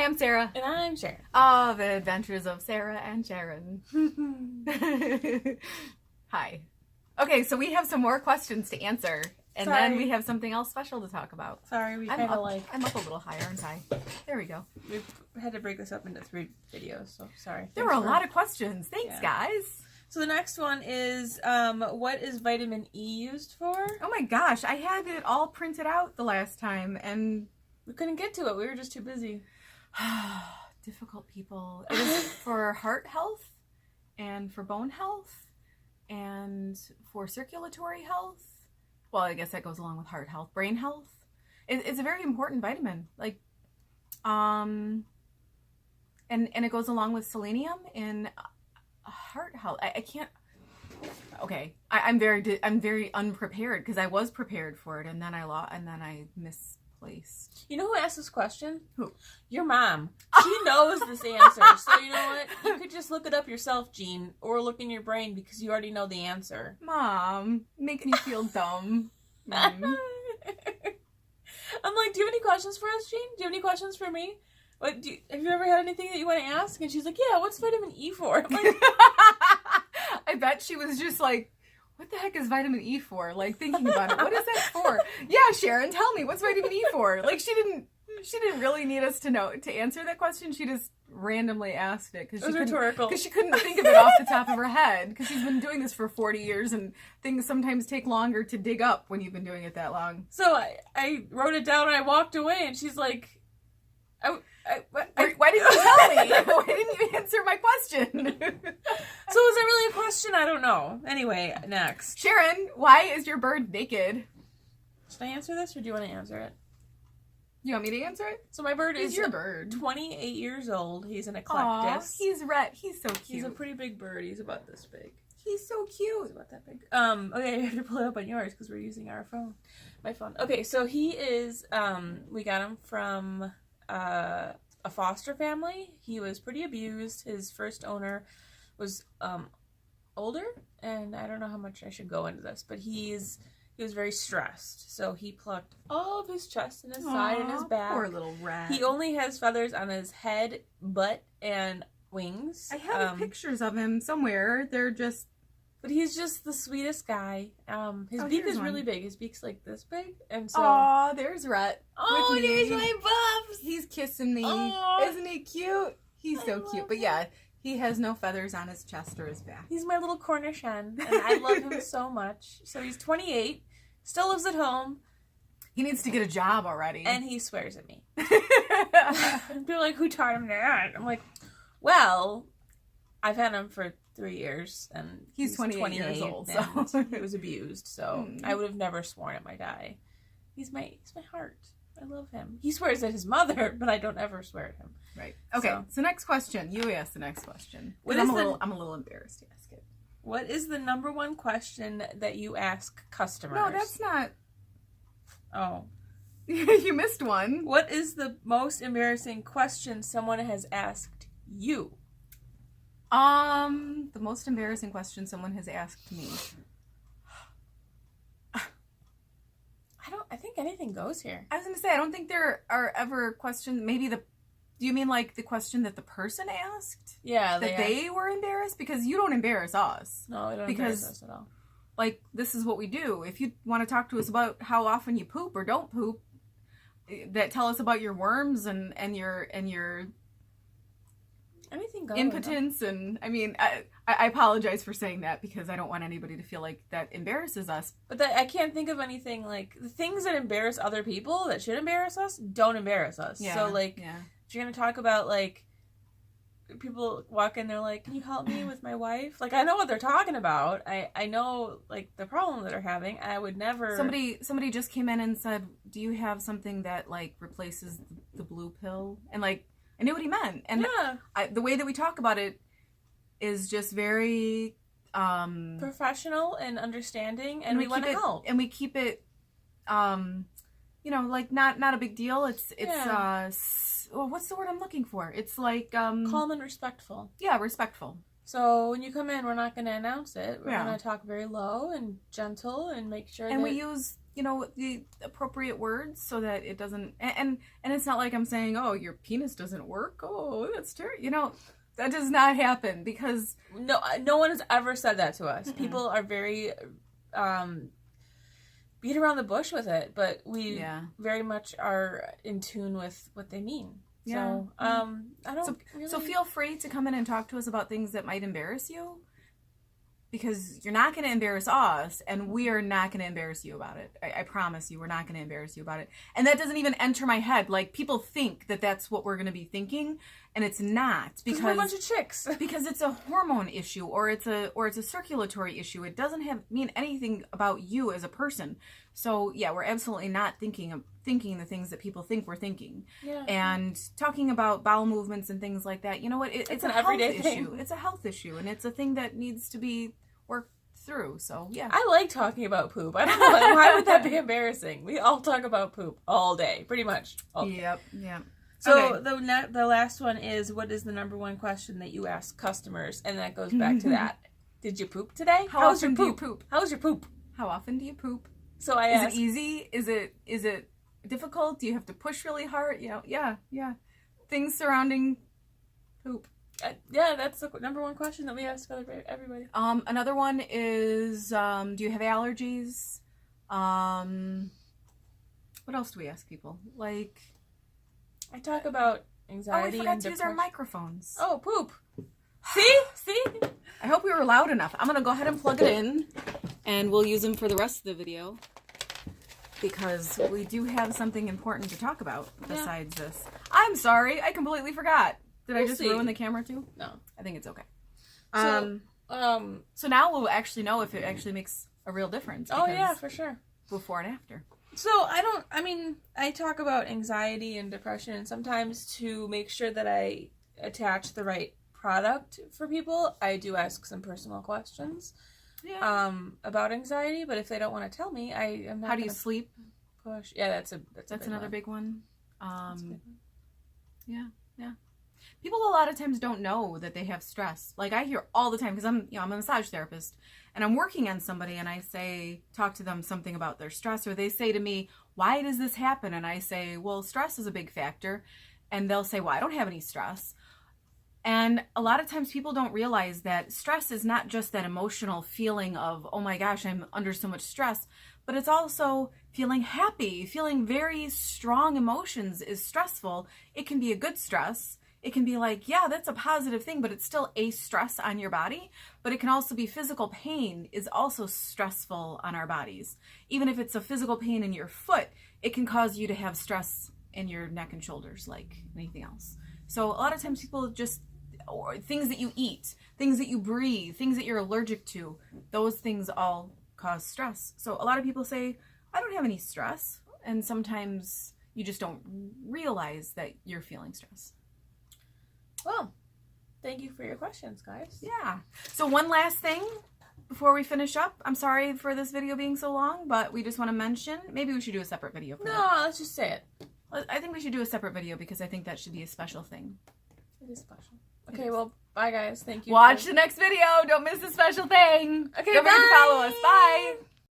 Hi, I'm Sarah. And I'm Sharon. Ah, the adventures of Sarah and Sharon. Hi. Okay, so we have some more questions to answer, and then we have something else special to talk about. Sorry, we I'm kind of I'm up a little higher, aren't I? There we go. We had to break this up into 3 videos, so sorry. There were a lot of questions. Thanks, guys. So the next one is, what is vitamin E used for? Oh my gosh, I had it all printed out the last time, and we couldn't get to it. We were just too busy. Difficult people. It is for heart health, and for bone health, and for circulatory health. Well, I guess that goes along with heart health. Brain health. It's a very important vitamin. And it goes along with selenium in heart health. I can't. Okay, I'm very unprepared because I was prepared for it, and then I misplaced. You know who asked this question? Who? Your mom. She knows this answer. So you know what? You could just look it up yourself, Jean, or look in your brain because you already know the answer. Mom, make me feel dumb. I'm like, do you have any questions for us, Jean? Do you have any questions for me? Have you ever had anything that you want to ask? And she's like, yeah, what's vitamin E for? I'm like, I bet she was just like, what the heck is vitamin E for? Like, thinking about it. What is that for? Yeah, Sharon, tell me, what's vitamin E for? Like, she didn't really need us to answer that question. She just randomly asked it because she couldn't think of it off the top of her head, because she's been doing this for 40 years and things sometimes take longer to dig up when you've been doing it that long. So I wrote it down and I walked away, and she's like, why didn't you tell me? Why didn't you answer my question? So is it really a question? I don't know. Anyway, next. Sharon, why is your bird naked? Should I answer this, or do you want to answer it? You want me to answer it? So my bird is your bird. 28 years old. He's an eclectus. Aw, he's red. He's so cute. He's a pretty big bird. He's about this big. He's so cute. He's about that big. Okay, I have to pull it up on yours because we're using our phone. My phone. Okay, so he is, we got him from a foster family. He was pretty abused. His first owner was older, and I don't know how much I should go into this, but he was very stressed, so he plucked all of his chest and his side and his back. Poor little rat. He only has feathers on his head, butt, and wings. I have pictures of him somewhere. They're just... But he's just the sweetest guy. His beak is really big. His beak's like this big, and so... Aw, there's Rhett. Oh, there's my Bubs! He's kissing me. Aww. Isn't he cute? He's so cute. But yeah, he has no feathers on his chest or his back. He's my little Cornish hen, and I love him so much. So he's 28, still lives at home. He needs to get a job already. And he swears at me. They're like, who taught him that? I'm like, well, I've had him for 3 years, and he's 28 years old, so he was abused, so I would have never sworn at my guy. He's my heart. I love him. He swears at his mother, but I don't ever swear at him. Right. Okay, so next question. You ask the next question. I'm a little embarrassed to ask it. What is the number one question that you ask customers? No, that's not... Oh. You missed one. What is the most embarrassing question someone has asked you? The most embarrassing question someone has asked me. I think anything goes here. I was going to say, I don't think there are ever questions, maybe do you mean like the question that the person asked? Yeah. They were embarrassed? Because you don't embarrass us. No, they don't embarrass us at all. Like, this is what we do. If you want to talk to us about how often you poop or don't poop, tell us about your worms and your anything goes. Impotence. And I mean, I apologize for saying that because I don't want anybody to feel like that embarrasses us. But I can't think of anything, like, the things that embarrass other people that should embarrass us don't embarrass us. Yeah. So, like, if you're going to talk about, like, people walk in, they're like, can you help me with my wife? Like, I know what they're talking about. I know, like, the problem that they're having. I would never... Somebody just came in and said, do you have something that, like, replaces the blue pill? And, like, I knew what he meant. And the way that we talk about it is just very... professional and understanding, and we want to help. And we keep it, like, not a big deal. It's what's the word I'm looking for? It's like... calm and respectful. Yeah, respectful. So when you come in, we're not going to announce it. We're going to talk very low and gentle and make sure we use, the appropriate words so that it doesn't, and it's not like I'm saying, oh, your penis doesn't work. Oh, that's terrible. That does not happen because no one has ever said that to us. People are very beat around the bush with it, but we very much are in tune with what they mean. Yeah. So, I don't really... So feel free to come in and talk to us about things that might embarrass you, because you're not going to embarrass us, and we are not going to embarrass you about it. I promise you, we're not going to embarrass you about it. And that doesn't even enter my head. Like, people think that that's what we're going to be thinking, and it's not, because we're a bunch of chicks. Because it's a hormone issue, or it's a circulatory issue. It doesn't mean anything about you as a person. So yeah, we're absolutely not thinking the things that people think we're thinking. Yeah. And talking about bowel movements and things like that, you know what? It's an everyday issue. It's a health issue, and it's a thing that needs to be worked through. So yeah, I like talking about poop. I don't know, like, why would that be embarrassing? We all talk about poop all day, pretty much. Yep. So okay. the last one is, what is the number one question that you ask customers? And that goes back to that. Did you poop today? How often do you poop? How was your poop? How often do you poop? So I ask, is it easy? Is it difficult? Do you have to push really hard? Yeah. Things surrounding poop. Yeah, that's the number one question that we ask everybody. Another one is, do you have allergies? What else do we ask people? Like, I talk about anxiety. Oh, we forgot to use our microphones. Oh, poop. See? I hope we were loud enough. I'm gonna go ahead and plug it in, and we'll use them for the rest of the video, because we do have something important to talk about besides this. I'm sorry, I completely forgot. Did I just ruin the camera too? No. I think it's okay. So now we'll actually know if it actually makes a real difference. Oh yeah, for sure. Before and after. So I talk about anxiety and depression, and sometimes to make sure that I attach the right product for people, I do ask some personal questions about anxiety, but if they don't want to tell me, I am not. How do you sleep? Push. Yeah, that's another big one. That's a big one. Yeah. People a lot of times don't know that they have stress. Like, I hear all the time, because I'm a massage therapist, and I'm working on somebody, and I talk to them something about their stress, or they say to me, why does this happen? And I say, well, stress is a big factor. And they'll say, well, I don't have any stress. And a lot of times people don't realize that stress is not just that emotional feeling of, oh my gosh, I'm under so much stress, but it's also feeling happy. Feeling very strong emotions is stressful. It can be a good stress. It can be like, yeah, that's a positive thing, but it's still a stress on your body. But it can also be physical pain is also stressful on our bodies. Even if it's a physical pain in your foot, it can cause you to have stress in your neck and shoulders like anything else. So a lot of times people or things that you eat, things that you breathe, things that you're allergic to, those things all cause stress. So a lot of people say, I don't have any stress. And sometimes you just don't realize that you're feeling stress. Well, thank you for your questions, guys. Yeah. So one last thing before we finish up. I'm sorry for this video being so long, but we just want to mention, maybe we should do a separate video for that. No, let's just say it. I think we should do a separate video, because I think that should be a special thing. It is special. Okay, well, bye guys. Thank you. Watch the next video. Don't miss the special thing. Okay, don't forget to follow us. Bye.